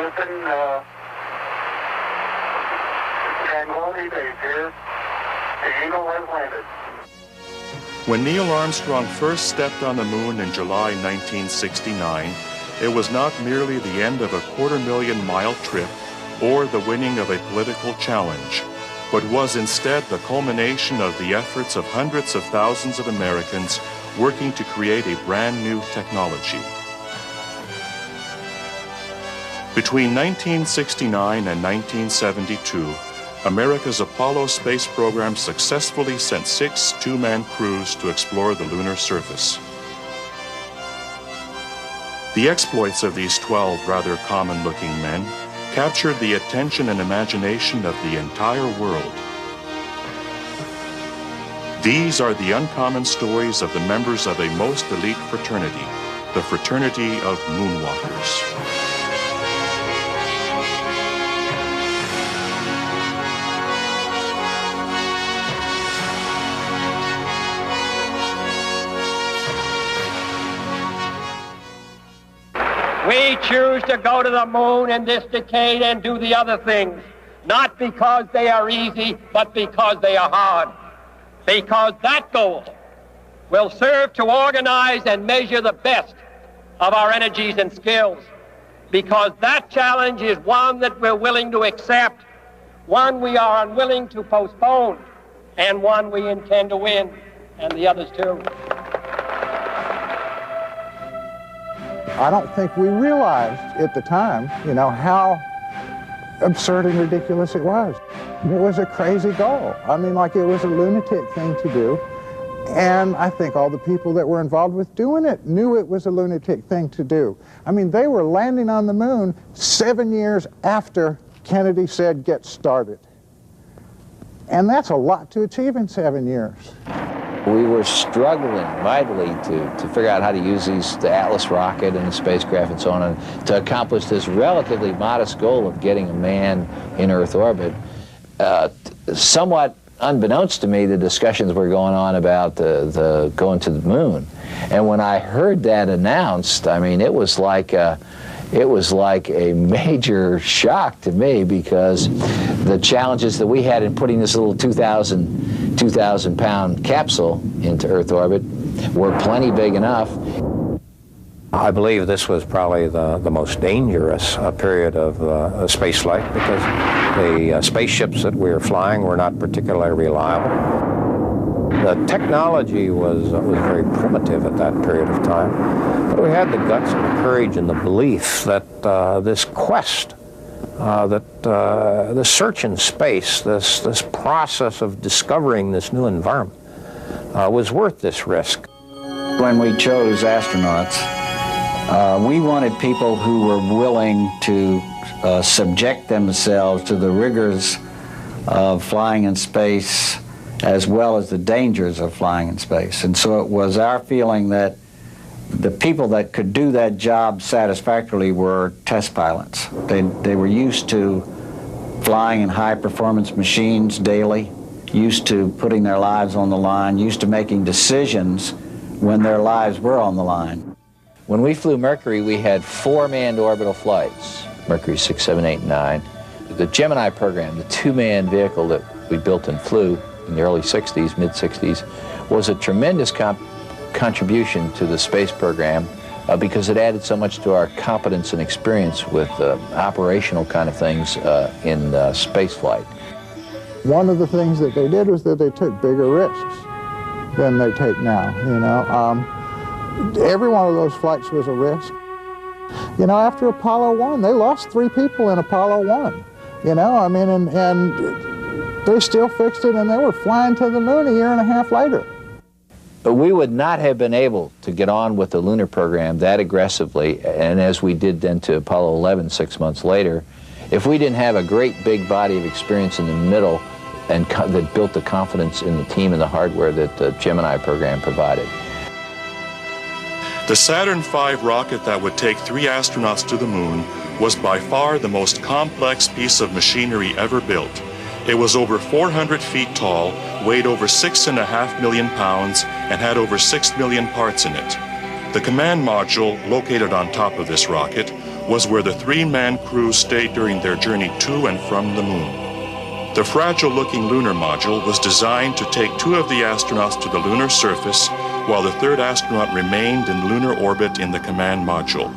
Houston, Tranquility Base here. The Eagle has landed. When Neil Armstrong first stepped on the moon in July 1969, it was not merely the end of a 250,000-mile trip or the winning of a political challenge, but was instead the culmination of the efforts of hundreds of thousands of Americans working to create a brand new technology. Between 1969 and 1972, America's Apollo space program successfully sent 6 two-man crews to explore the lunar surface. The exploits of these 12 rather common-looking men captured the attention and imagination of the entire world. These are the uncommon stories of the members of a most elite fraternity, the fraternity of Moonwalkers. We choose to go to the moon in this decade and do the other things, not because they are easy, but because they are hard. Because that goal will serve to organize and measure the best of our energies and skills. Because that challenge is one that we're willing to accept, one we are unwilling to postpone, and one we intend to win, and the others too. I don't think we realized at the time, how absurd and ridiculous it was. It was a crazy goal. I mean, like, it was a lunatic thing to do. And I think all the people that were involved with doing it knew it was a lunatic thing to do. I mean, they were landing on the moon 7 years after Kennedy said, get started. And that's a lot to achieve in 7 years. We were struggling mightily to figure out how to use the Atlas rocket and the spacecraft and so on, and to accomplish this relatively modest goal of getting a man in Earth orbit. Somewhat unbeknownst to me, the discussions were going on about the going to the moon. And when I heard that announced, I mean, it was like a major shock to me, because the challenges that we had in putting this little 2,000-pound capsule into Earth orbit were plenty big enough. I believe this was probably the most dangerous period of space flight, because the spaceships that we were flying were not particularly reliable. The technology was very primitive at that period of time, but we had the guts and the courage and the belief that this quest, the search in space, this process of discovering this new environment was worth this risk. When we chose astronauts, we wanted people who were willing to subject themselves to the rigors of flying in space, as well as the dangers of flying in space. And so it was our feeling that the people that could do that job satisfactorily were test pilots. They were used to flying in high-performance machines daily, used to putting their lives on the line, used to making decisions when their lives were on the line. When we flew Mercury, we had 4 manned orbital flights, Mercury 6, 7, 8, 9. The Gemini program, the 2-man vehicle that we built and flew in the early 60s, mid-60s, was a tremendous contribution to the space program because it added so much to our competence and experience with operational kind of things in space flight. One of the things that they did was that they took bigger risks than they take now, Every one of those flights was a risk. After Apollo 1, they lost 3 people in Apollo 1, and they still fixed it, and they were flying to the moon a year and a half later. But we would not have been able to get on with the lunar program that aggressively, and as we did then to Apollo 11 6 months later, if we didn't have a great big body of experience in the middle and that built the confidence in the team and the hardware that the Gemini program provided. The Saturn V rocket that would take 3 astronauts to the moon was by far the most complex piece of machinery ever built. It was over 400 feet tall, weighed over 6.5 million pounds, and had over 6 million parts in it. The command module, located on top of this rocket, was where the three-man crew stayed during their journey to and from the moon. The fragile-looking lunar module was designed to take two of the astronauts to the lunar surface, while the third astronaut remained in lunar orbit in the command module.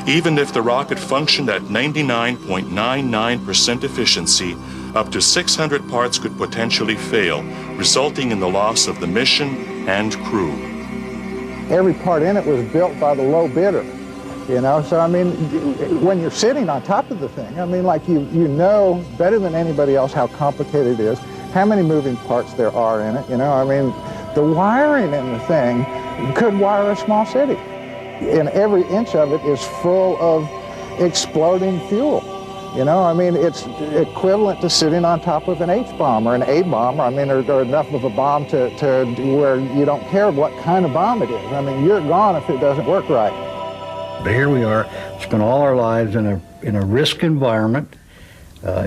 Even if the rocket functioned at 99.99% efficiency, up to 600 parts could potentially fail, resulting in the loss of the mission and crew. Every part in it was built by the low bidder, you know? So, I mean, when you're sitting on top of the thing, I mean, like, you know better than anybody else how complicated it is, how many moving parts there are in it, you know? I mean, the wiring in the thing could wire a small city. And every inch of it is full of exploding fuel. You know, I mean, it's equivalent to sitting on top of an H-bomb or an A-bomb, I mean, or enough of a bomb to where you don't care what kind of bomb it is. I mean, you're gone if it doesn't work right. But here we are, spent all our lives in a risk environment.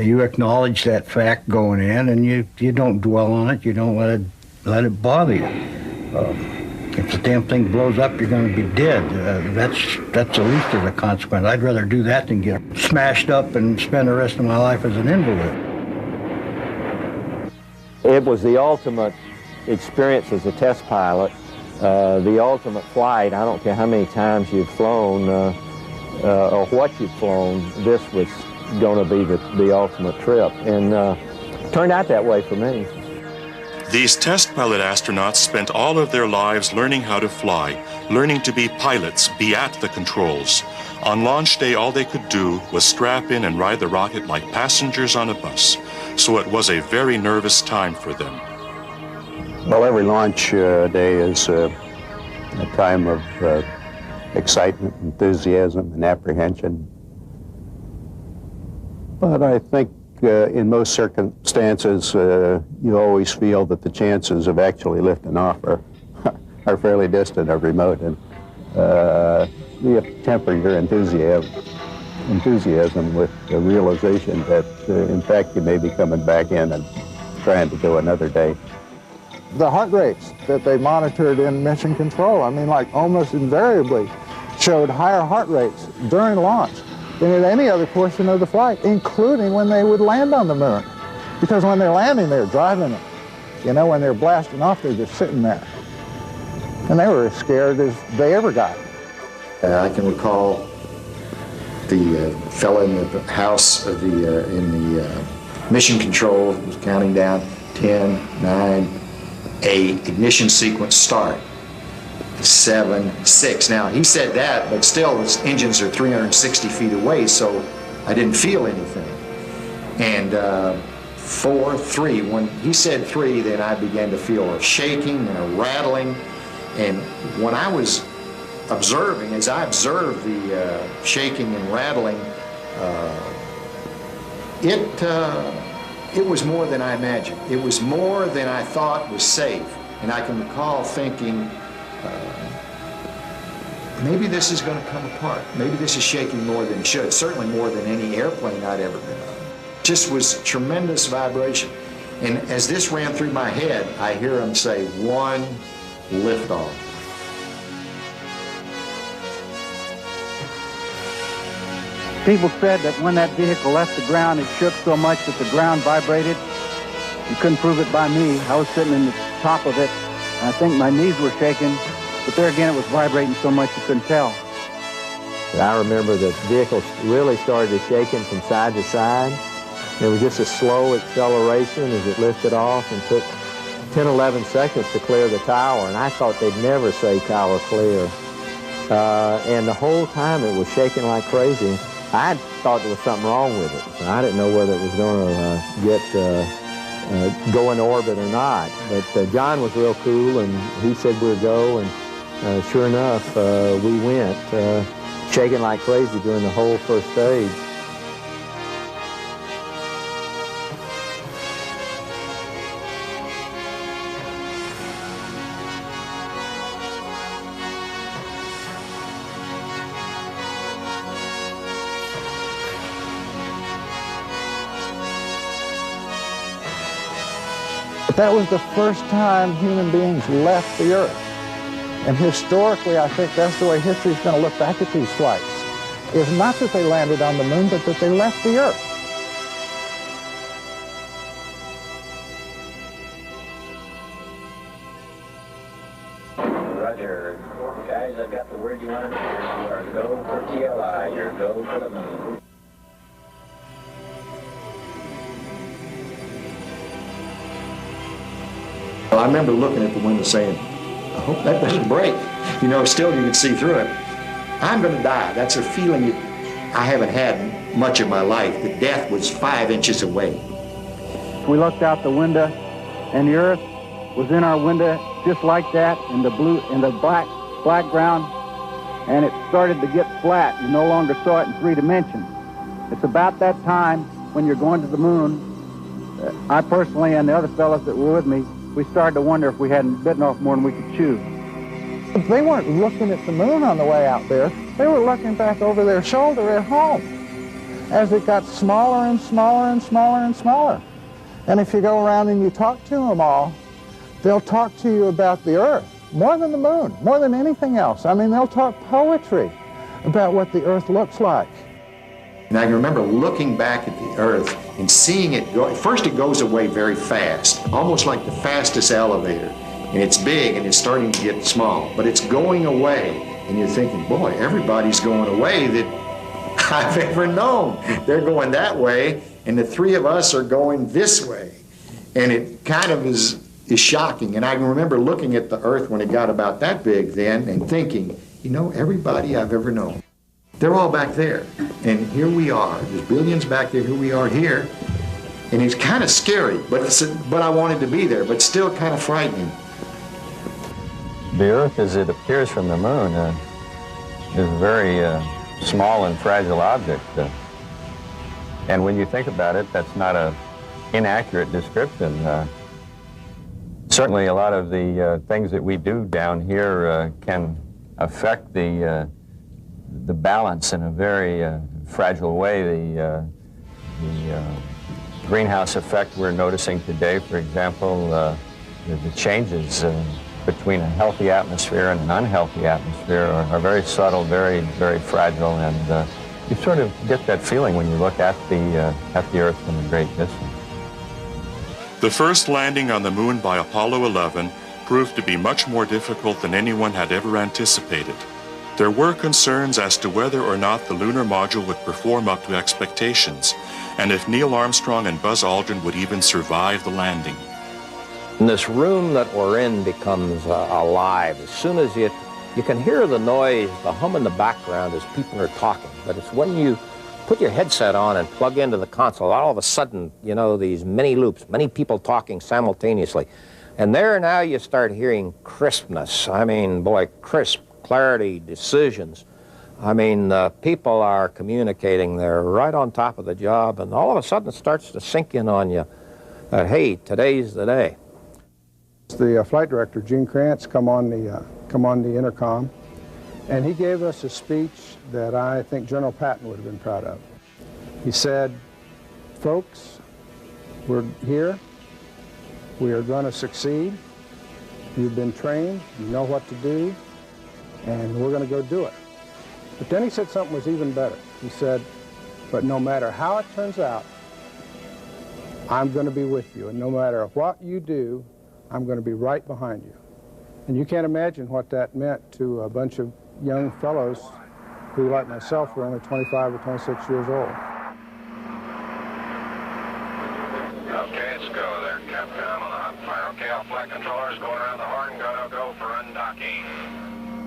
You acknowledge that fact going in, and you don't dwell on it. You don't let it bother you. If the damn thing blows up, you're going to be dead. That's the least of the consequence. I'd rather do that than get smashed up and spend the rest of my life as an invalid. It was the ultimate experience as a test pilot, the ultimate flight. I don't care how many times you've flown or what you've flown, this was going to be the ultimate trip. And turned out that way for me. These test pilot astronauts spent all of their lives learning how to fly, learning to be pilots, be at the controls. On launch day, all they could do was strap in and ride the rocket like passengers on a bus. So it was a very nervous time for them. Well, every launch day is a time of excitement, enthusiasm, and apprehension. But I think in most circumstances, you always feel that the chances of actually lifting off are fairly distant or remote, and you have to temper your enthusiasm with the realization that, in fact, you may be coming back in and trying to do another day. The heart rates that they monitored in mission control, I mean, like, almost invariably showed higher heart rates during launch than at any other portion of the flight, including when they would land on the moon. Because when they're landing, they're driving it. You know, when they're blasting off, they're just sitting there. And they were as scared as they ever got. I can recall the fellow in the house of in the mission control was counting down 10, 9, 8, ignition sequence start. 7, 6. Now, he said that, but still his engines are 360 feet away, so I didn't feel anything. And 4, 3. When he said 3, then I began to feel a shaking and a rattling. And when I was observing, as I observed the shaking and rattling, it was more than I imagined. It was more than I thought was safe. And I can recall thinking, maybe this is going to come apart. Maybe this is shaking more than it should. Certainly more than any airplane I'd ever been on. Just was tremendous vibration. And as this ran through my head, I hear him say, 1, liftoff. People said that when that vehicle left the ground, it shook so much that the ground vibrated. You couldn't prove it by me. I was sitting in the top of it. I think my knees were shaking, but there again it was vibrating so much you couldn't tell. I remember the vehicle really started shaking from side to side. It was just a slow acceleration as it lifted off and took 10, 11 seconds to clear the tower, and I thought they'd never say tower clear. And the whole time it was shaking like crazy. I thought there was something wrong with it. I didn't know whether it was going to go in orbit or not. But John was real cool, and he said we'd go, and sure enough, we went, shaking like crazy during the whole first stage. But that was the first time human beings left the Earth. And historically, I think that's the way history's going to look back at these flights. is not that they landed on the moon, but that they left the Earth. Roger. Guys, I've got the word you wanted to hear. You are go for TLI. You're go for the moon. Well, I remember looking at the window saying, I hope that doesn't break. You know, still you can see through it. I'm going to die. That's a feeling that I haven't had much of my life. That death was 5 inches away. We looked out the window, and the Earth was in our window just like that, in the black ground, and it started to get flat. You no longer saw it in 3 dimensions. It's about that time when you're going to the moon, I personally and the other fellows that were with me, we started to wonder if we hadn't bitten off more than we could chew. They weren't looking at the moon on the way out there. They were looking back over their shoulder at home as it got smaller and smaller and smaller and smaller. And if you go around and you talk to them all, they'll talk to you about the Earth more than the moon, more than anything else. I mean, they'll talk poetry about what the Earth looks like. And I can remember looking back at the Earth and seeing it go. At first it goes away very fast, almost like the fastest elevator. And it's big and it's starting to get small, but it's going away. And you're thinking, boy, everybody's going away that I've ever known. They're going that way, and the 3 of us are going this way. And it kind of is shocking. And I can remember looking at the Earth when it got about that big then and thinking, you know, everybody I've ever known, they're all back there. And here we are. There's billions back there. Here we are here. And it's kind of scary, but I wanted to be there, but still kind of frightening. The Earth, as it appears from the moon, is a very small and fragile object. And when you think about it, that's not an inaccurate description. Certainly a lot of the things that we do down here can affect the balance in a very fragile way. The greenhouse effect we're noticing today, for example, the changes between a healthy atmosphere and an unhealthy atmosphere are very subtle, very, very fragile, and you sort of get that feeling when you look at the Earth from a great distance. The first landing on the moon by Apollo 11 proved to be much more difficult than anyone had ever anticipated. There were concerns as to whether or not the lunar module would perform up to expectations, and if Neil Armstrong and Buzz Aldrin would even survive the landing. And this room that we're in becomes alive. As soon as you can hear the noise, the hum in the background as people are talking. But it's when you put your headset on and plug into the console, all of a sudden, you know, these many loops, many people talking simultaneously. And there now you start hearing crispness. I mean, boy, crisp, clarity, decisions. I mean, people are communicating. They're right on top of the job. And all of a sudden it starts to sink in on you that, hey, today's the day. The flight director, Gene Krantz, come on the intercom, and he gave us a speech that I think General Patton would have been proud of. He said, folks, we're here, we are going to succeed, you've been trained, you know what to do, and we're going to go do it. But then he said something was even better. He said, but no matter how it turns out, I'm going to be with you, and no matter what you do, I'm going to be right behind you. And you can't imagine what that meant to a bunch of young fellows who, like myself, were only 25 or 26 years old. Okay, let's go there, Captain. I'm on the hot fire. Okay, all flight controllers going around the horn. Go for undocking.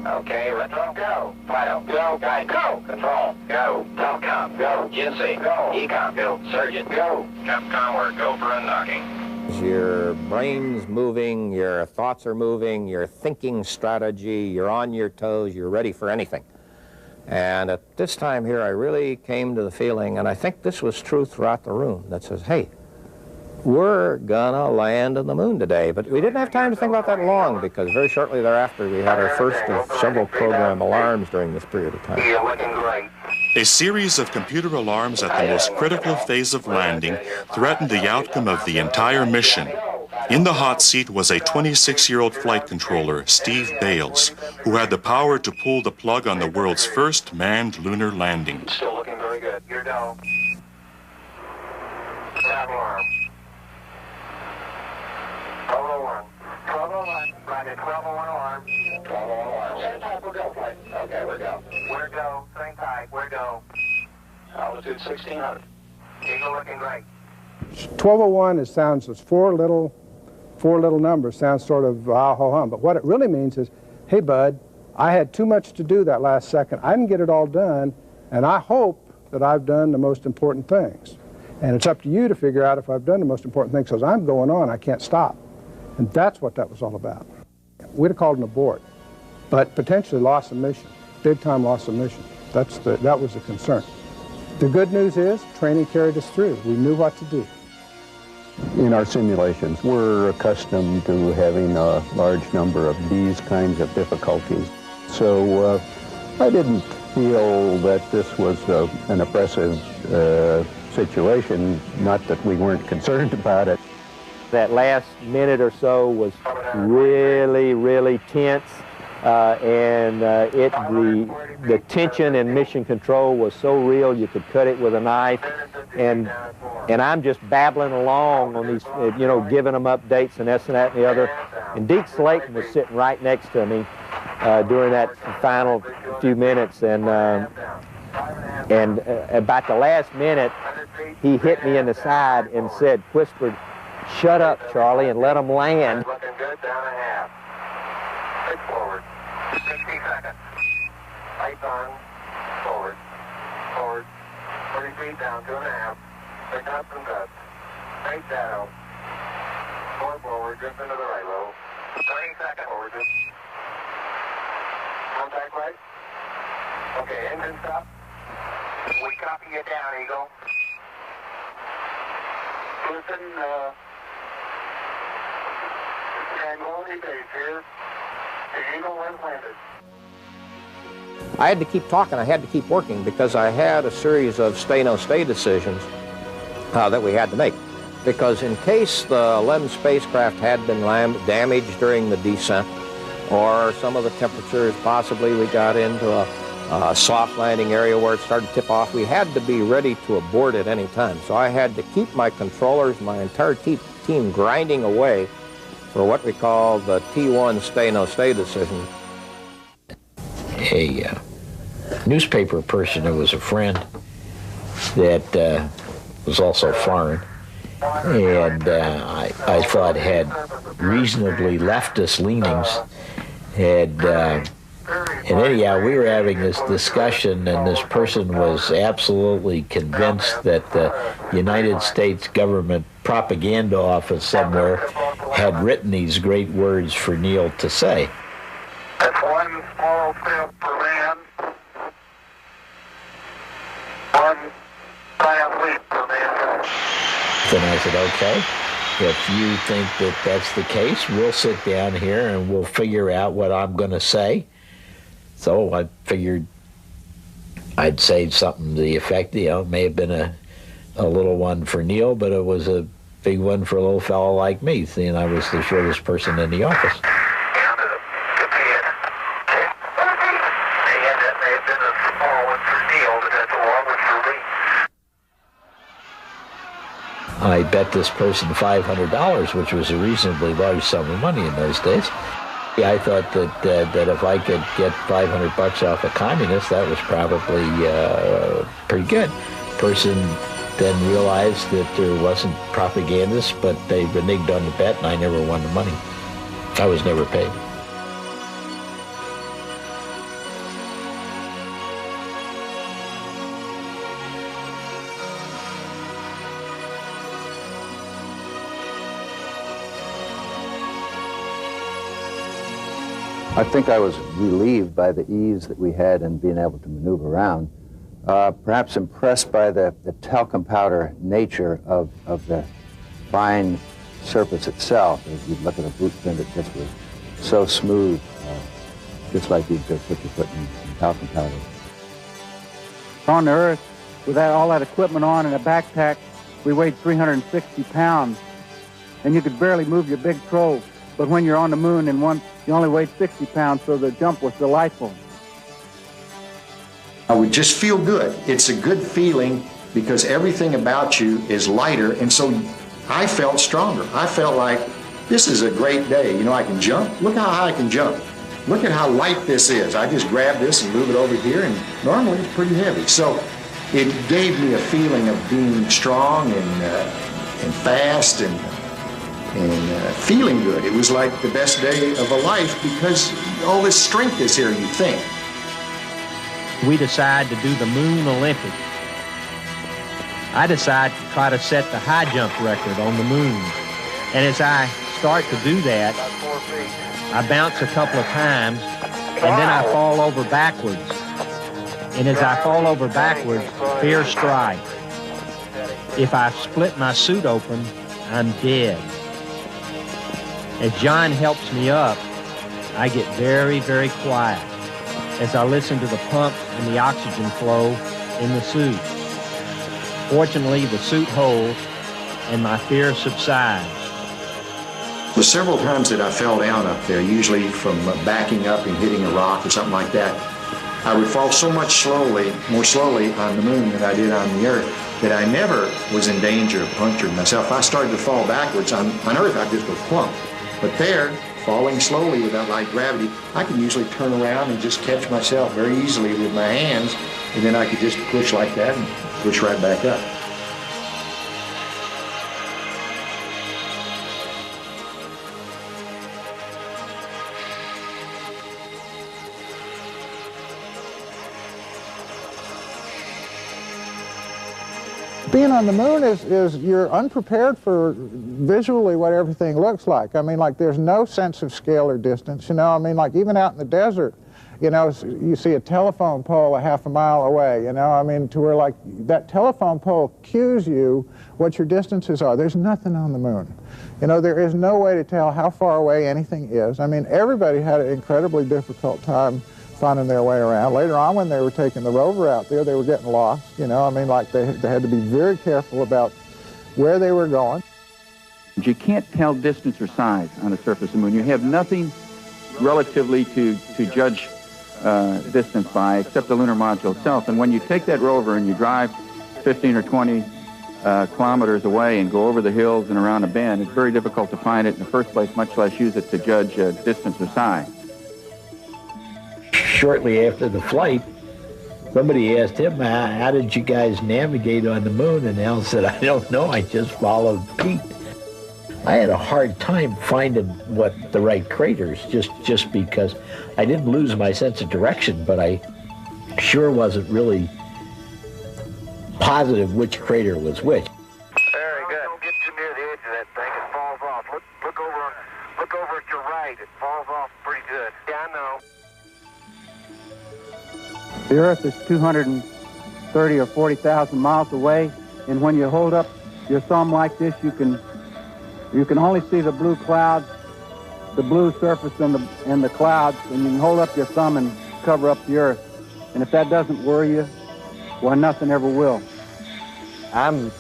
Okay, retro, go. Fido, go. Guide, go. Control, go. Telecom, go. GNC, go. Ecom, go. Surgeon, go. Capcom, we're go for undocking. Your brain's moving, your thoughts are moving, your thinking strategy, you're on your toes, you're ready for anything. And at this time here, I really came to the feeling, and I think this was true throughout the room, that says, hey, we're gonna land on the moon today. But we didn't have time to think about that long, because very shortly thereafter, we had our first of several program alarms during this period of time. You're looking great. A series of computer alarms at the most critical phase of landing threatened the outcome of the entire mission. In the hot seat was a 26-year-old flight controller, Steve Bales, who had the power to pull the plug on the world's first manned lunar landing. Still looking very good. You're down. Stop alarm. 1201. 1201. Roger, 1201 alarm. 1201 alarm. Stand by, we'll go, flight. Okay, we're go. We're go. Same tight. We're go. Altitude 1600. Eagle looking great. 1201, it sounds, it's four little numbers, sounds sort of ah-ho-hum, but what it really means is, hey bud, I had too much to do that last second. I didn't get it all done, and I hope that I've done the most important things. And it's up to you to figure out if I've done the most important things, because I'm going on, I can't stop. And that's what that was all about. We'd have called an abort, but potentially loss of mission, big time loss of mission. That was the concern. The good news is, training carried us through. We knew what to do. In our simulations, we're accustomed to having a large number of these kinds of difficulties. So I didn't feel that this was an oppressive situation, not that we weren't concerned about it. That last minute or so was really, really tense. The tension in mission control was so real you could cut it with a knife, and I'm just babbling along on these, giving them updates and this and that and the other. And Deke Slayton was sitting right next to me during that final few minutes, and about the last minute, he hit me in the side and whispered, "Shut up, Charlie, and let them land." Looking good, down a half. 6 forward. 60 seconds. Lights on. Forward. Forward. 40 feet down, 2.5. Pick up some dust. Straight shadow. 4 forward, just into the right low. 30 seconds forward. Contact right. Okay, engine stop. We copy you down, Eagle. Listen, Tranquility Base here. The Eagle has landed. I had to keep talking, I had to keep working, because I had a series of stay-no-stay decisions that we had to make. Because in case the LEM spacecraft had been damaged during the descent, or some of the temperatures, possibly we got into a soft landing area where it started to tip off, we had to be ready to abort at any time. So I had to keep my controllers, my entire team grinding away for what we call the T1 stay-no-stay decision. A newspaper person who was a friend that was also foreign, and I thought had reasonably leftist leanings, and anyhow, we were having this discussion, and this person was absolutely convinced that the United States government propaganda office somewhere had written these great words for Neil to say. That's one small step for man, one giant leap for mankind. Then I said, okay, if you think that that's the case, we'll sit down here and we'll figure out what I'm going to say. So I figured I'd say something to the effect, it may have been a little one for Neil, but it was a big one for a little fellow like me, seeing I was the shortest person in the office. I bet this person $500, which was a reasonably large sum of money in those days. I thought that if I could get $500 off a communist, that was probably pretty good. Person then realized that there wasn't propagandists, but they reneged on the bet, and I never won the money. I was never paid. I think I was relieved by the ease that we had in being able to maneuver around. Perhaps impressed by the talcum powder nature of the fine surface itself. As you look at a boot print, it just was so smooth, just like you just put your foot in talcum powder. On the Earth, with all that equipment on in a backpack, we weighed 360 pounds. and you could barely move your big troll. But when you're on the moon and you only weighed 60 pounds, so the jump was delightful. I would just feel good. It's a good feeling because everything about you is lighter, and so I felt stronger. I felt like this is a great day. You know, I can jump. Look how high I can jump. Look at how light this is. I just grab this and move it over here, and normally it's pretty heavy. So it gave me a feeling of being strong and fast and feeling good. It was like the best day of a life because all this strength is here, you think. We decide to do the Moon Olympics. I decide to try to set the high jump record on the moon. And as I start to do that, I bounce a couple of times, and then I fall over backwards. And as I fall over backwards, fear strikes. If I split my suit open, I'm dead. As John helps me up, I get very, very quiet as I listen to the pumps and the oxygen flow in the suit. Fortunately, the suit holds, and my fear subsides. The several times that I fell down up there, usually from backing up and hitting a rock or something like that, I would fall so much more slowly on the moon than I did on the Earth, that I never was in danger of puncturing myself. If I started to fall backwards on Earth, I'd just go plump. But there, falling slowly without light gravity, I could usually turn around and just catch myself very easily with my hands, and then I could just push like that and push right back up. Being on the moon is you're unprepared for visually what everything looks like. I mean, like, there's no sense of scale or distance, you know. I mean, like, even out in the desert, you know, you see a telephone pole a half a mile away, you know. I mean, to where, like, that telephone pole cues you what your distances are. There's nothing on the moon. You know, there is no way to tell how far away anything is. I mean, everybody had an incredibly difficult time finding their way around. Later on, when they were taking the rover out there, they were getting lost, you know. I mean, like, they had to be very careful about where they were going. You can't tell distance or size on the surface of the moon. You have nothing relatively to judge distance by except the lunar module itself. And when you take that rover and you drive 15 or 20 kilometers away and go over the hills and around a bend, it's very difficult to find it in the first place, much less use it to judge distance or size. Shortly after the flight, somebody asked him, how did you guys navigate on the moon? And Al said, I don't know, I just followed Pete. I had a hard time finding what the right craters, just because I didn't lose my sense of direction, but I sure wasn't really positive which crater was which. Very good. Don't get too near the edge of that thing. It falls off. Look over at your right. It falls off pretty good. Yeah, I know. The Earth is 230 or 40,000 miles away, and when you hold up your thumb like this, you can only see the blue clouds, the blue surface and the clouds, and you can hold up your thumb and cover up the Earth. And if that doesn't worry you, well, nothing ever will. I'm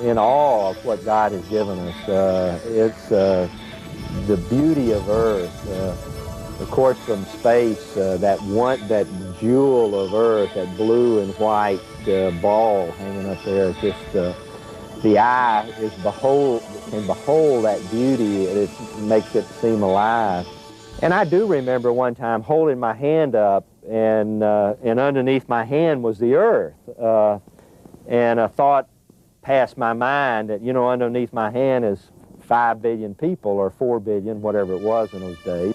in awe of what God has given us. It's the beauty of Earth. Of course, from space, that jewel of Earth, that blue and white ball hanging up there, just the eye can behold that beauty. It makes it seem alive. And I do remember one time holding my hand up, and underneath my hand was the Earth. And a thought passed my mind that, you know, underneath my hand is 5 billion people, or 4 billion, whatever it was in those days.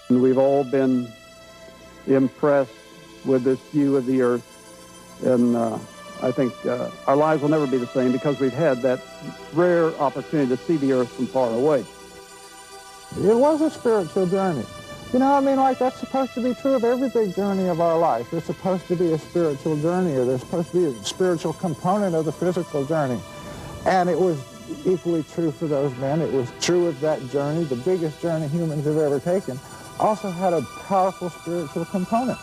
And we've all been impressed with this view of the Earth, and I think our lives will never be the same because we've had that rare opportunity to see the Earth from far away. It was a spiritual journey. You know, I mean, like, that's supposed to be true of every big journey of our life. There's supposed to be a spiritual journey, or there's supposed to be a spiritual component of the physical journey. And it was equally true for those men. It was true of that journey, the biggest journey humans have ever taken, also had a powerful spiritual component.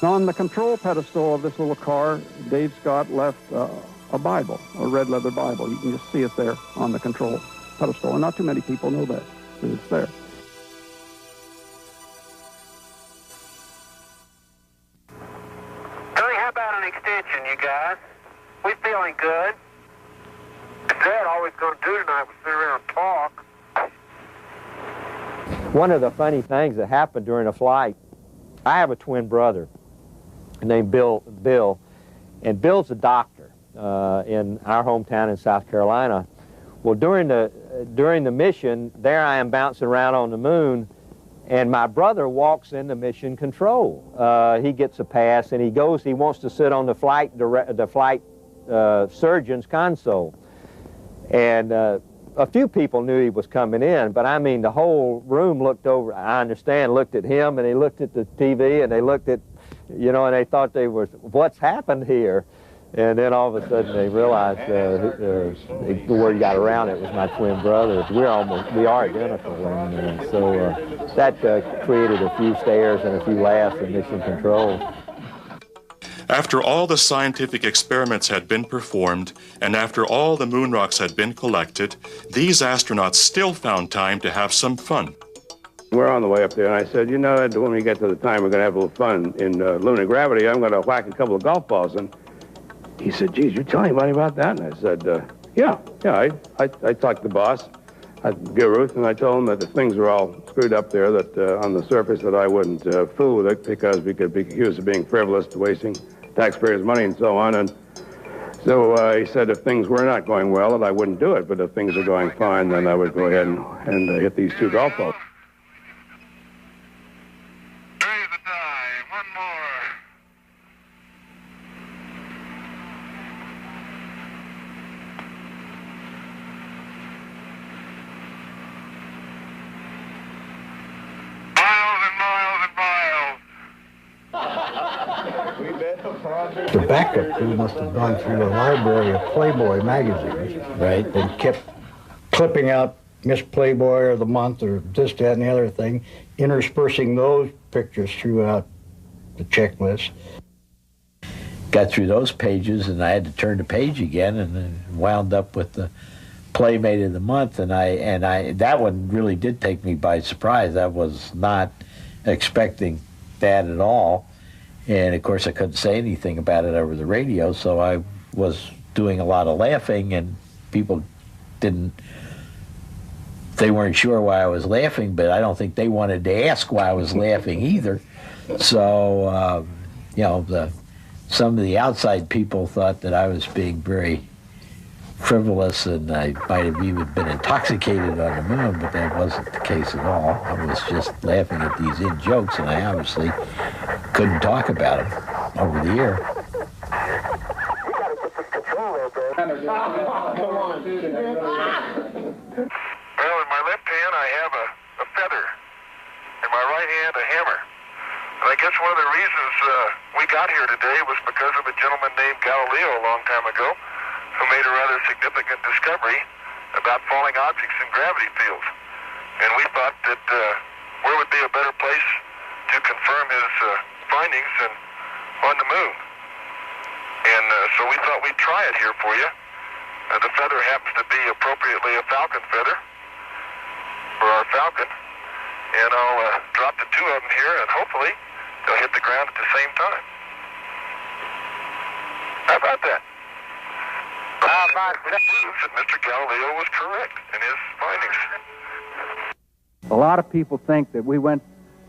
On the control pedestal of this little car, Dave Scott left a Bible, a red leather Bible. You can just see it there on the control. pedestal, and not too many people know that it's there. Billy, how about an extension, you guys? We feeling good. Dad, all we're going to do tonight was sit around and talk. One of the funny things that happened during a flight, I have a twin brother named Bill, and Bill's a doctor in our hometown in South Carolina. Well, during the mission, there I am bouncing around on the moon, and my brother walks into mission control. He gets a pass, and he wants to sit on the flight surgeon's console. And a few people knew he was coming in, but I mean, the whole room looked over, I understand, looked at him, and they looked at the TV, and they looked at, you know, and they thought what's happened here? And then all of a sudden they realized the word got around, it was my twin brother. We are identical, and so that created a few stares and a few laughs in mission control. After all the scientific experiments had been performed, and after all the moon rocks had been collected, these astronauts still found time to have some fun. We're on the way up there, and I said, you know, when we get to the time we're going to have a little fun in lunar gravity, I'm going to whack a couple of golf balls. And he said, geez, you tell anybody about that? And I said, yeah, I talked to the boss at Giruth, and I told him that the things were all screwed up there, that on the surface that I wouldn't fool with it because we could be accused of being frivolous, wasting taxpayers' money and so on. And so he said if things were not going well, that I wouldn't do it, but if things are going fine, then I would go ahead and hit these two golf balls. The backup crew must have gone through a library of Playboy magazines, right, and kept clipping out Miss Playboy or the month or this, that, and the other thing, interspersing those pictures throughout the checklist. Got through those pages, and I had to turn the page again, and then wound up with the Playmate of the Month, and I that one really did take me by surprise. I was not expecting that at all. And of course I couldn't say anything about it over the radio, so I was doing a lot of laughing, and people they weren't sure why I was laughing, but I don't think they wanted to ask why I was laughing either. So, you know, some of the outside people thought that I was being very frivolous, and I might have even been intoxicated on the moon, but that wasn't the case at all. I was just laughing at these in-jokes, and I obviously couldn't talk about it over the air. Well, in my left hand I have a feather, in my right hand a hammer. And I guess one of the reasons we got here today was because of a gentleman named Galileo a long time ago, who made a rather significant discovery about falling objects in gravity fields. And we thought that where would be a better place to confirm his findings than on the moon. And so we thought we'd try it here for you. The feather happens to be appropriately a falcon feather for our falcon. And I'll drop the two of them here, and hopefully they'll hit the ground at the same time. How about that? That proves that Mr. Galileo was correct in his findings. A lot of people think that we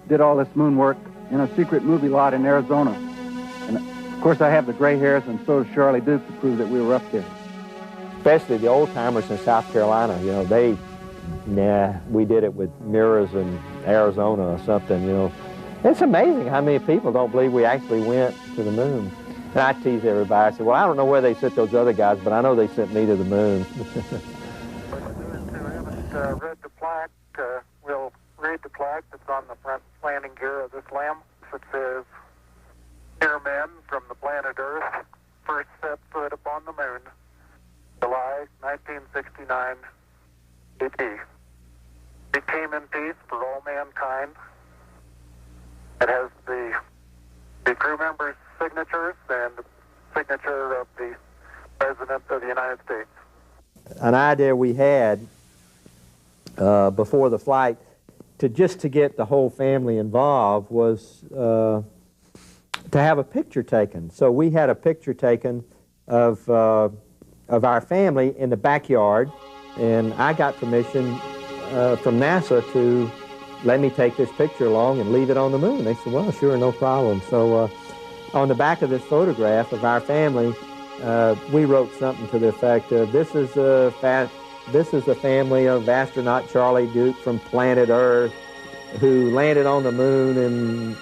did all this moon work in a secret movie lot in Arizona. And of course I have the gray hairs, and so does Charlie Duke, to prove that we were up there. Especially the old-timers in South Carolina, you know, we did it with mirrors in Arizona or something, you know. It's amazing how many people don't believe we actually went to the moon. And I tease everybody. I say, well, I don't know where they sent those other guys, but I know they sent me to the moon. Read the plaque. We'll read the plaque that's on the front landing gear of this LEM. It says, "Dear men from the planet Earth, first set foot upon the moon, July 1969 AD. It came in peace for all mankind." It has the crew members' signatures and the signature of the President of the United States. An idea we had before the flight, to get the whole family involved, was to have a picture taken. So we had a picture taken of our family in the backyard, and I got permission from NASA to let me take this picture along and leave it on the moon. They said, well, sure, no problem. So on the back of this photograph of our family, we wrote something to the effect of, this is the family of astronaut Charlie Duke from planet Earth, who landed on the moon in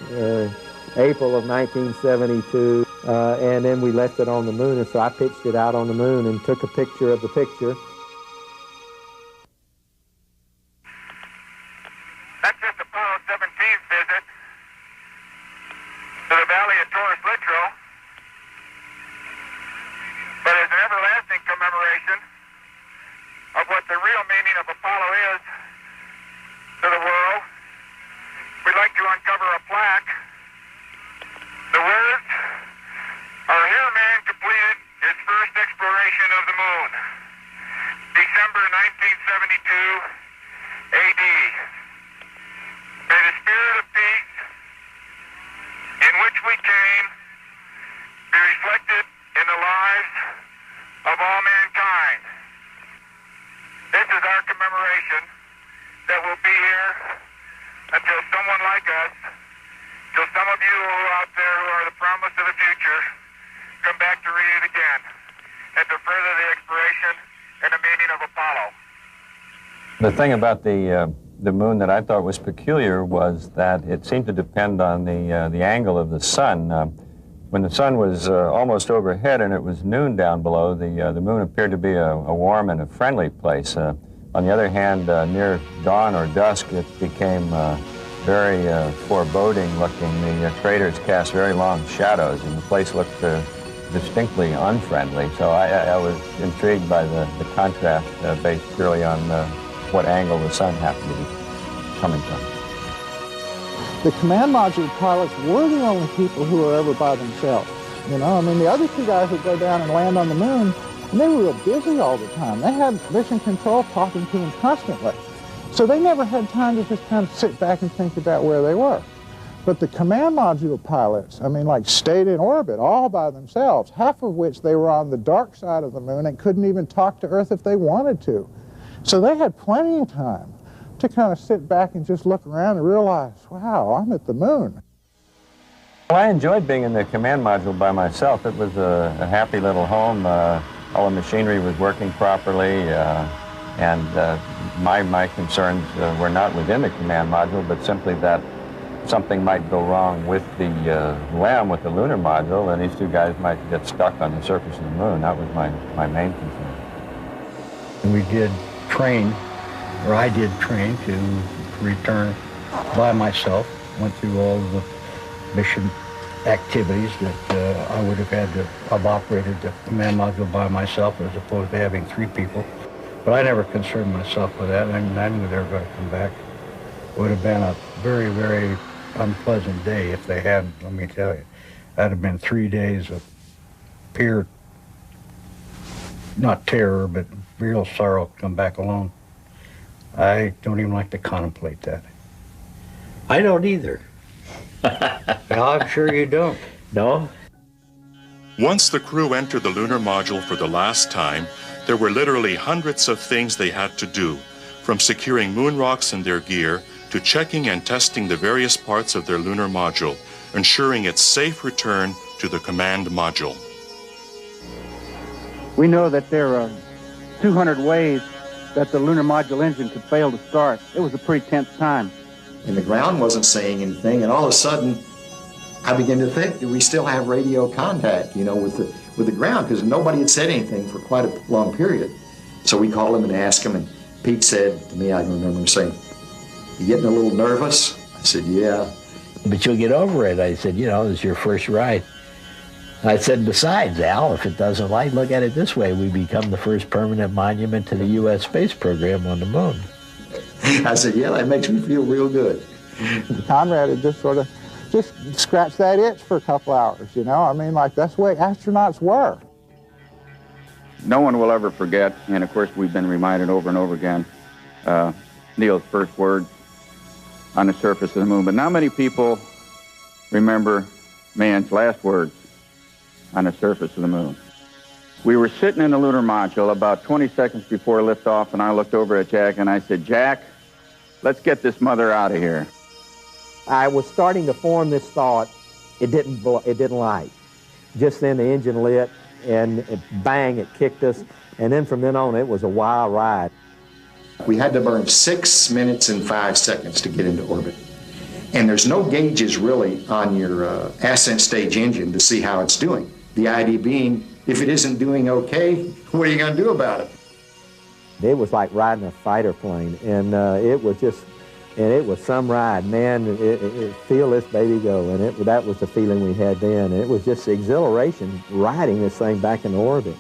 April of 1972, and then we left it on the moon, and so I pitched it out on the moon and took a picture of the picture. That's just Apollo 17's visit to the Valley of Torres Litro, but as an everlasting commemoration of what the real meaning of Apollo is to the world, we'd like to uncover a plaque. The words are, "Here man completed his first exploration of the moon, December 1972 AD. May the spirit of peace in which we came be reflected in the lives of all mankind." This is our commemoration that will be here until someone like us, till some of you out there who are the promise of the future, come back to read it again and to further the exploration and the meaning of Apollo. The thing about the moon that I thought was peculiar was that it seemed to depend on the angle of the sun. When the sun was almost overhead and it was noon down below, the moon appeared to be a warm and a friendly place. On the other hand, near dawn or dusk, it became very foreboding looking. The craters cast very long shadows, and the place looked distinctly unfriendly. So I was intrigued by the contrast based purely on what angle the sun happened to be coming from. The command module pilots were the only people who were ever by themselves. You know, I mean, the other two guys would go down and land on the moon, and they were real busy all the time. They had mission control talking to them constantly. So they never had time to just kind of sit back and think about where they were. But the command module pilots, I mean, like, stayed in orbit all by themselves, half of which they were on the dark side of the moon and couldn't even talk to Earth if they wanted to. So they had plenty of time to kind of sit back and just look around and realize, wow, I'm at the moon. Well, I enjoyed being in the command module by myself. It was a happy little home. All the machinery was working properly, and my concerns were not within the command module, but simply that something might go wrong with the LEM, with the lunar module, and these two guys might get stuck on the surface of the moon. That was my main concern. We did train, or I did train to return by myself. Went through all the mission activities that I would have had to have operated the command module by myself as opposed to having three people. But I never concerned myself with that, and I knew they were going to come back. It would have been a very, very unpleasant day if they hadn't, let me tell you. That'd have been 3 days of pure, not terror, but real sorrow to come back alone. I don't even like to contemplate that. I don't either. Well, I'm sure you don't. No? Once the crew entered the lunar module for the last time, there were literally hundreds of things they had to do, from securing moon rocks in their gear to checking and testing the various parts of their lunar module, ensuring its safe return to the command module. We know that there are 200 ways that the lunar module engine could fail to start. It was a pretty tense time. And the ground wasn't saying anything, and all of a sudden, I began to think, do we still have radio contact, you know, with the ground? Because nobody had said anything for quite a long period. So we called him and asked him, and Pete said to me, I remember him saying, "You getting a little nervous?" I said, "Yeah." "But you'll get over it." I said, "You know, this is your first ride." I said, "Besides, Al, if it doesn't light, look at it this way. We become the first permanent monument to the U.S. space program on the moon." I said, "Yeah, that makes me feel real good." Conrad had just sort of scratched that itch for a couple hours, you know? I mean, like, that's the way astronauts were. No one will ever forget, and of course we've been reminded over and over again, Neil's first words on the surface of the moon. But not many people remember man's last words on the surface of the moon. We were sitting in the lunar module about 20 seconds before liftoff, and I looked over at Jack and I said, Jack, let's get this mother out of here. I was starting to form this thought. It didn't light. Just then the engine lit, and bang, it kicked us. And then from then on, it was a wild ride. We had to burn 6 minutes and 5 seconds to get into orbit. And there's no gauges really on your ascent stage engine to see how it's doing. The idea being, if it isn't doing okay, what are you going to do about it? It was like riding a fighter plane, and it was some ride. Man, feel this baby go, and that was the feeling we had then. And it was just exhilaration riding this thing back into orbit.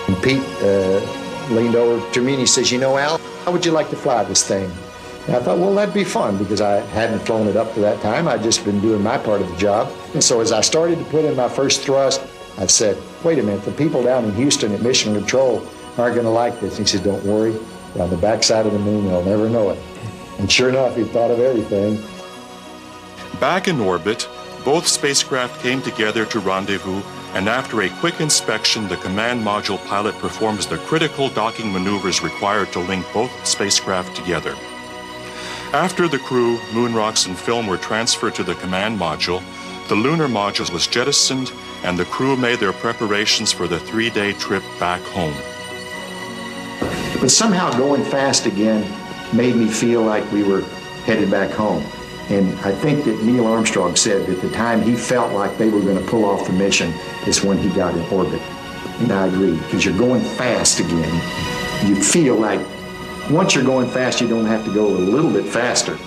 And Pete leaned over to me and he says, you know, Al, how would you like to fly this thing? And I thought, well, that'd be fun, because I hadn't flown it up to that time. I'd just been doing my part of the job. And so as I started to put in my first thrust, I said, wait a minute, the people down in Houston at Mission Control aren't going to like this. He said, don't worry, we're on the backside of the moon, they'll never know it. And sure enough, he thought of everything. Back in orbit, both spacecraft came together to rendezvous, and after a quick inspection, the command module pilot performs the critical docking maneuvers required to link both spacecraft together. After the crew, moon rocks, and film were transferred to the command module, the lunar module was jettisoned, and the crew made their preparations for the 3-day trip back home. But somehow going fast again made me feel like we were headed back home. And I think that Neil Armstrong said that the time he felt like they were going to pull off the mission is when he got in orbit. And I agree, because you're going fast again. You feel like once you're going fast, you don't have to go a little bit faster,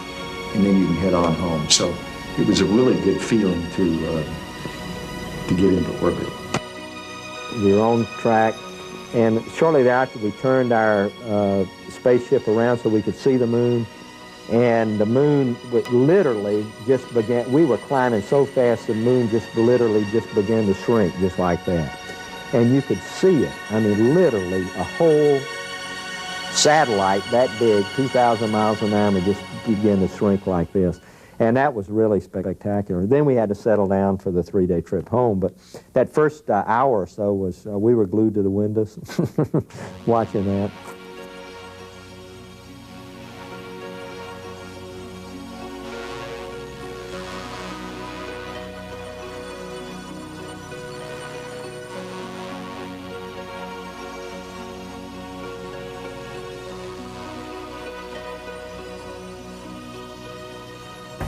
and then you can head on home. So it was a really good feeling to get into orbit. We were on track, and shortly thereafter we turned our spaceship around so we could see the moon. And the moon literally just began, we were climbing so fast the moon just literally just began to shrink just like that. And you could see it. I mean, literally a whole satellite that big, 2,000 miles an hour, just began to shrink like this. And that was really spectacular. Then we had to settle down for the 3-day trip home. But that first hour or so was, we were glued to the windows watching that.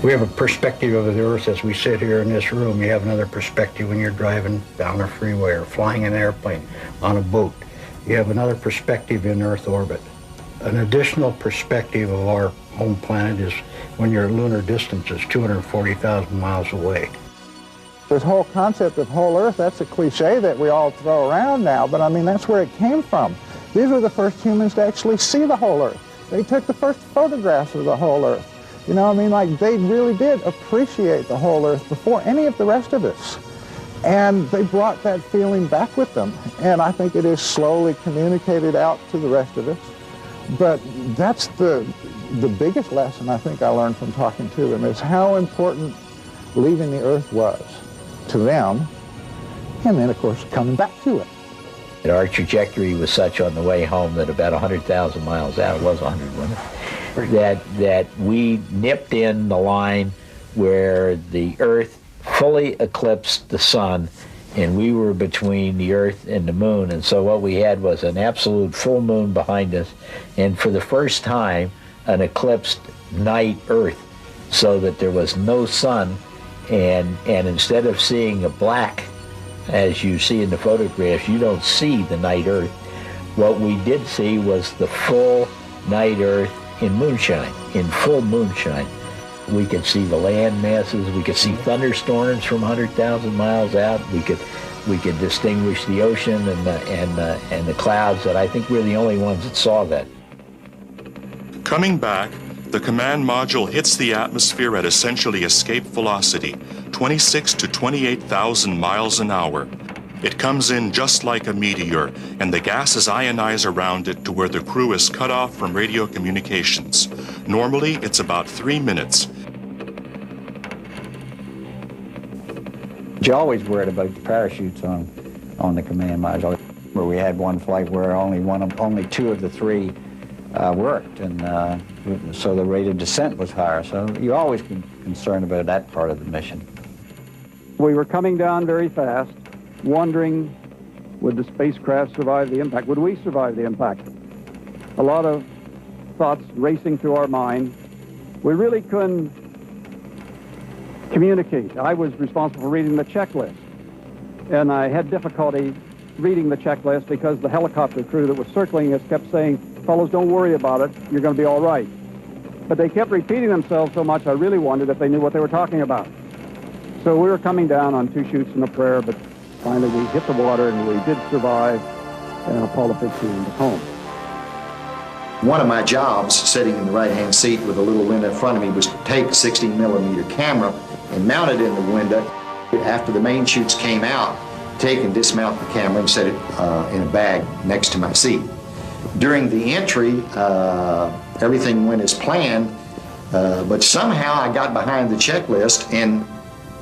We have a perspective of the Earth as we sit here in this room. You have another perspective when you're driving down a freeway or flying an airplane on a boat. You have another perspective in Earth orbit. An additional perspective of our home planet is when your lunar distance is 240,000 miles away. This whole concept of whole Earth, that's a cliche that we all throw around now, but I mean, that's where it came from. These were the first humans to actually see the whole Earth. They took the first photographs of the whole Earth. You know, I mean, like, they really did appreciate the whole Earth before any of the rest of us. And they brought that feeling back with them. And I think it is slowly communicated out to the rest of us. But that's the biggest lesson I think I learned from talking to them, is how important leaving the Earth was to them, and then, of course, coming back to it. And our trajectory was such on the way home that about 100,000 miles out, it was 100, wasn't it? That we nipped in the line where the Earth fully eclipsed the sun, and we were between the Earth and the moon. And so what we had was an absolute full moon behind us, and for the first time, an eclipsed night Earth, so that there was no sun, and instead of seeing a black, as you see in the photographs, you don't see the night Earth. What we did see was the full night Earth in moonshine, in full moonshine. We could see the land masses. We could see thunderstorms from 100,000 miles out. We could distinguish the ocean and the clouds. That I think we're the only ones that saw that. Coming back, the command module hits the atmosphere at essentially escape velocity, 26 to 28,000 miles an hour. It comes in just like a meteor, and the gases ionize around it to where the crew is cut off from radio communications. Normally, it's about 3 minutes. You always worried about the parachutes on the command module. Where we had one flight where only two of the three worked, and so the rate of descent was higher. So you're always concerned about that part of the mission. We were coming down very fast, wondering, would the spacecraft survive the impact? Would we survive the impact? A lot of thoughts racing through our mind. We really couldn't communicate. I was responsible for reading the checklist, and I had difficulty reading the checklist because the helicopter crew that was circling us kept saying, fellows, don't worry about it, you're going to be all right. But they kept repeating themselves so much, I really wondered if they knew what they were talking about. So we were coming down on 2 chutes and a prayer, but finally we hit the water and we did survive, and Apollo 15 was home. One of my jobs, sitting in the right-hand seat with a little window in front of me, was to take a 16mm camera and mount it in the window. After the main chutes came out, take and dismount the camera and set it in a bag next to my seat. During the entry, everything went as planned, but somehow I got behind the checklist, and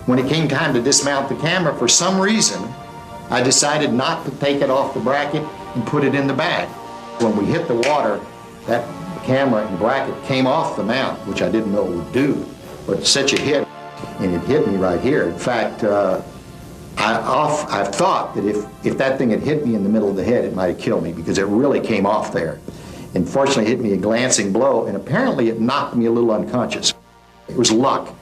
when it came time to dismount the camera, for some reason, I decided not to take it off the bracket and put it in the bag. When we hit the water, that camera and bracket came off the mount, which I didn't know it would do, but such a hit, and it hit me right here. In fact, I've thought that if that thing had hit me in the middle of the head, it might have killed me, because it really came off there. And fortunately, it hit me a glancing blow, and apparently it knocked me a little unconscious. It was luck,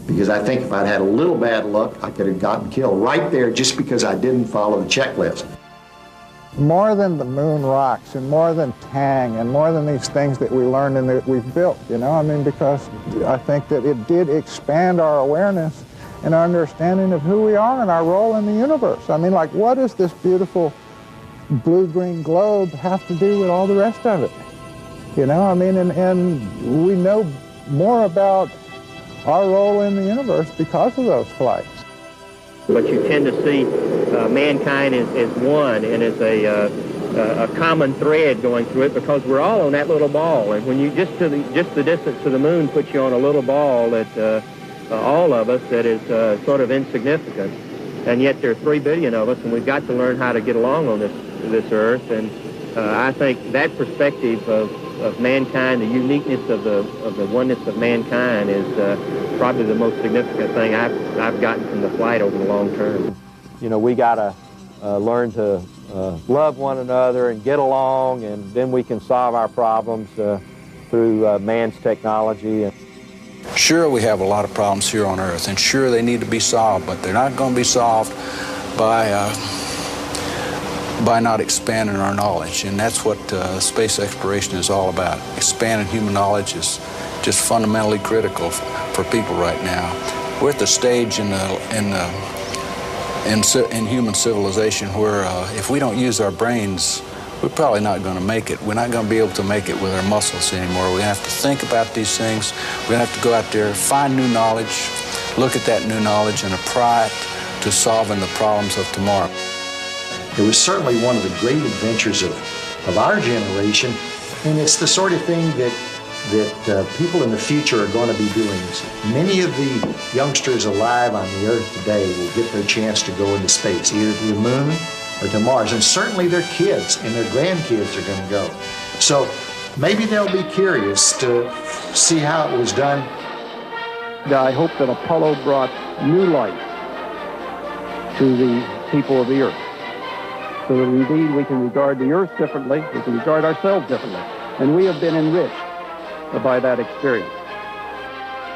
because I think if I'd had a little bad luck, I could have gotten killed right there just because I didn't follow the checklist. More than the moon rocks, and more than Tang, and more than these things that we learned and that we've built, you know, I mean, because I think that it did expand our awareness and our understanding of who we are and our role in the universe. I mean, like, what does this beautiful blue-green globe have to do with all the rest of it? You know, I mean, and we know more about our role in the universe because of those flights. But you tend to see mankind as one and as a common thread going through it, because we're all on that little ball. And when you just the distance to the moon puts you on a little ball that all of us that is sort of insignificant, and yet there are 3 billion of us, and we've got to learn how to get along on this earth. And I think that perspective of mankind, the uniqueness of the oneness of mankind, is probably the most significant thing I've gotten from the flight over the long term. You know, we got to learn to love one another and get along, and then we can solve our problems through man's technology. Sure, we have a lot of problems here on Earth, and sure, they need to be solved, but they're not going to be solved by not expanding our knowledge, and that's what space exploration is all about. Expanding human knowledge is just fundamentally critical for people right now. We're at the stage in human civilization where if we don't use our brains, we're probably not going to make it. We're not going to be able to make it with our muscles anymore. We have to think about these things. We're going to have to go out there, find new knowledge, look at that new knowledge, and apply it to solving the problems of tomorrow. It was certainly one of the great adventures of our generation, and it's the sort of thing that people in the future are going to be doing. Many of the youngsters alive on the Earth today will get their chance to go into space, either to the moon or to Mars, and certainly their kids and their grandkids are going to go. So maybe they'll be curious to see how it was done. I hope that Apollo brought new light to the people of the Earth, so that indeed we can regard the Earth differently, we can regard ourselves differently, and we have been enriched by that experience.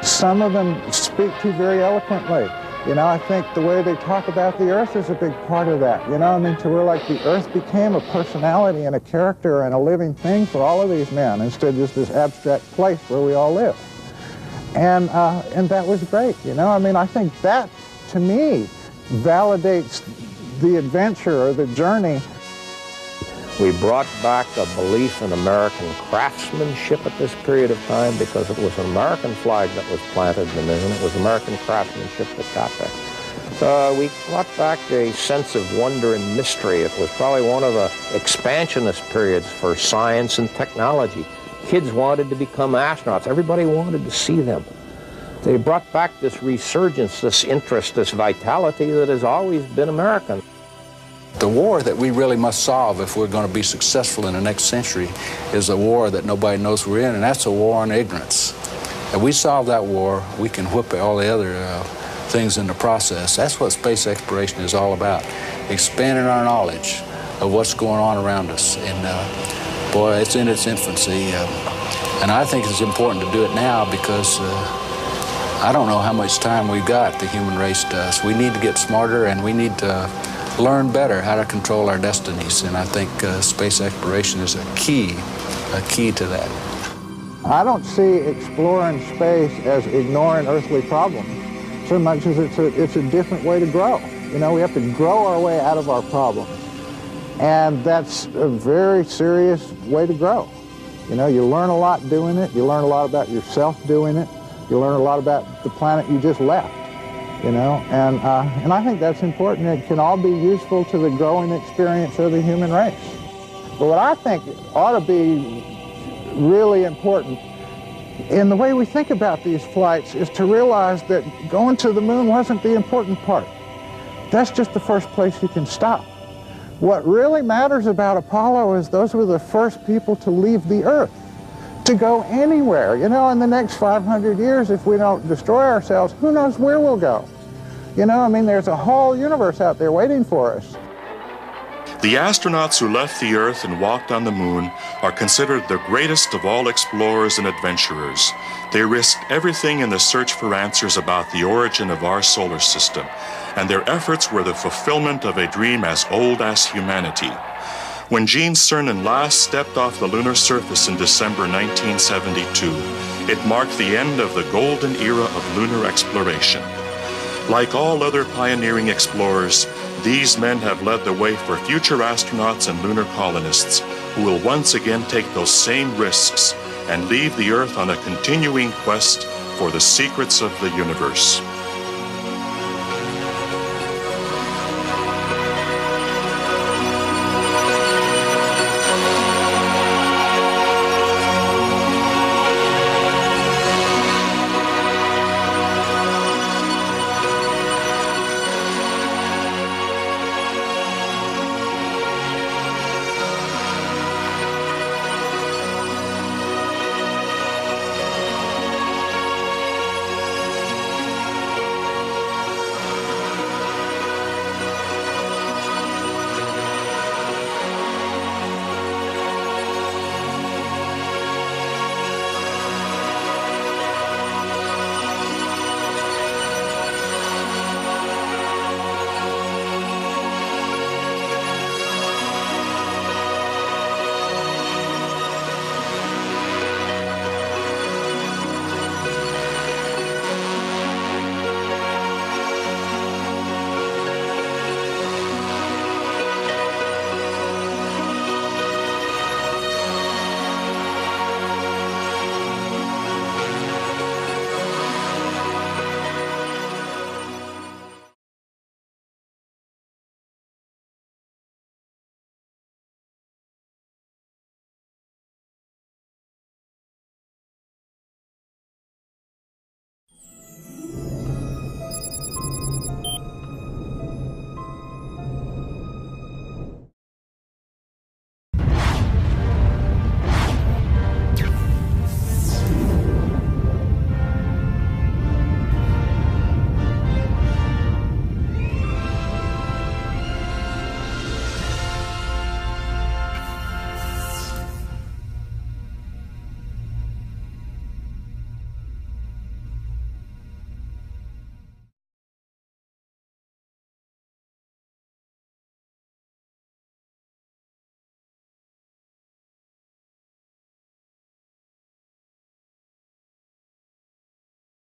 Some of them speak to very eloquently. You know, I think the way they talk about the Earth is a big part of that. You know, I mean, to where like the Earth became a personality and a character and a living thing for all of these men, instead of just this abstract place where we all live. And that was great, you know? I mean, I think that, to me, validates the adventure or the journey. We brought back a belief in American craftsmanship at this period of time because it was an American flag that was planted in the moon. It was American craftsmanship that got there. We brought back a sense of wonder and mystery. It was probably one of the expansionist periods for science and technology. Kids wanted to become astronauts. Everybody wanted to see them. They brought back this resurgence, this interest, this vitality that has always been American. The war that we really must solve if we're going to be successful in the next century is a war that nobody knows we're in, and that's a war on ignorance. If we solve that war, we can whip all the other things in the process. That's what space exploration is all about, expanding our knowledge of what's going on around us. And boy, it's in its infancy. And I think it's important to do it now because I don't know how much time we've got, the human race does. We need to get smarter, and we need to learn better how to control our destinies, and I think space exploration is a key to that. I don't see exploring space as ignoring earthly problems so much as it's a different way to grow. You know, we have to grow our way out of our problems, and that's a very serious way to grow. You know, you learn a lot doing it, you learn a lot about yourself doing it, you learn a lot about the planet you just left. You know, and I think that's important. It can all be useful to the growing experience of the human race. But what I think ought to be really important in the way we think about these flights is to realize that going to the moon wasn't the important part. That's just the first place you can stop. What really matters about Apollo is those were the first people to leave the Earth, to go anywhere. You know, in the next 500 years, if we don't destroy ourselves, who knows where we'll go? You know, I mean, there's a whole universe out there waiting for us. The astronauts who left the Earth and walked on the moon are considered the greatest of all explorers and adventurers. They risked everything in the search for answers about the origin of our solar system, and their efforts were the fulfillment of a dream as old as humanity. When Gene Cernan last stepped off the lunar surface in December 1972, it marked the end of the golden era of lunar exploration. Like all other pioneering explorers, these men have led the way for future astronauts and lunar colonists who will once again take those same risks and leave the Earth on a continuing quest for the secrets of the universe.